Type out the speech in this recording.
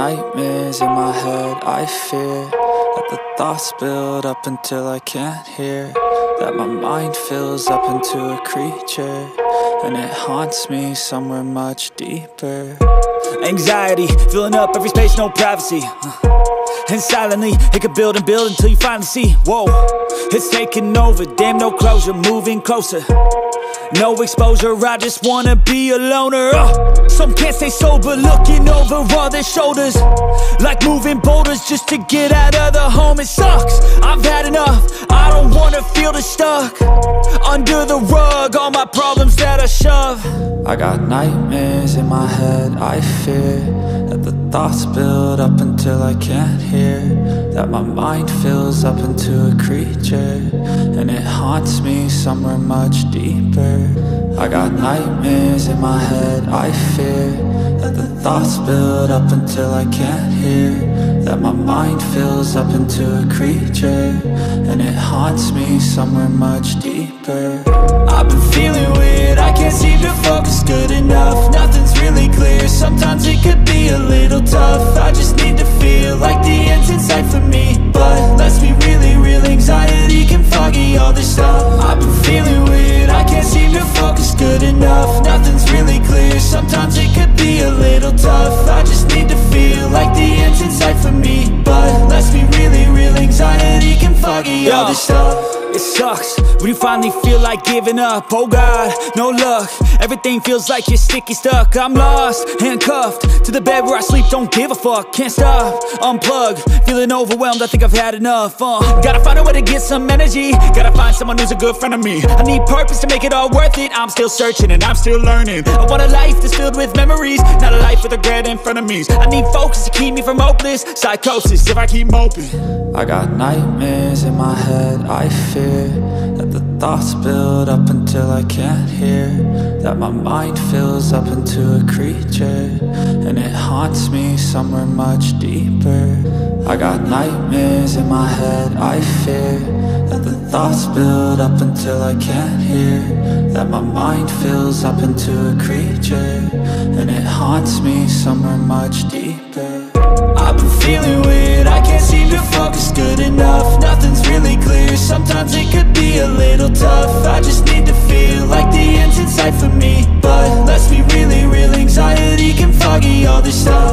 nightmares in my head, I fear that the thoughts build up until I can't hear, that my mind fills up into a creature, and it haunts me somewhere much deeper. Anxiety, filling up every space, no privacy. And silently, it could build and build until you finally see, whoa, it's taking over, damn no closure, moving closer. No exposure, I just wanna be a loner. Some can't stay sober, looking over all their shoulders, like moving boulders just to get out of the home. It sucks, I've had enough, I don't wanna feel the stuck under the rug, all my problems that I shove. I got nightmares in my head, I fear that the thoughts build up until I can't hear, that my mind fills up into a creature, and it haunts me somewhere much deeper. I got nightmares in my head, I fear that the thoughts build up until I can't hear, that my mind fills up into a creature, and it haunts me somewhere much deeper. I've been feeling weird, I can't seem to focus good enough. Nothing's really clear, sometimes it could be a little tough. I just need to feel like the end's in sight for me, but let's be really real, anxiety can foggy all this stuff. I've been feeling weird, I can't seem to focus good enough. Nothing's really clear, sometimes it could be a little tough. I just need to feel like the end's in sight for me, but let's be really real, anxiety can foggy all this stuff. It sucks when you finally feel like giving up. Oh God, no luck, everything feels like you're sticky stuck. I'm lost, handcuffed to the bed where I sleep, don't give a fuck. Can't stop, unplug, feeling overwhelmed, I think I've had enough. Gotta find a way to get some energy, gotta find someone who's a good friend of me. I need purpose to make it all worth it, I'm still searching and I'm still learning. I want a life that's filled with memories, not a life with regret and frenemies. I need focus to keep me from hopeless psychosis if I keep moping. I got nightmares in my head, I fear that the thoughts build up until I can't hear, that my mind fills up into a creature, and it haunts me somewhere much deeper. I got nightmares in my head, I fear that the thoughts build up until I can't hear, that my mind fills up into a creature, and it haunts me somewhere much deeper. I've been feeling weird, I can't seem to focus good enough. Nothing's really clear, sometimes it could be a little tough. I just need to feel like the end's in sight for me, but let's be really real, anxiety can foggy all this stuff.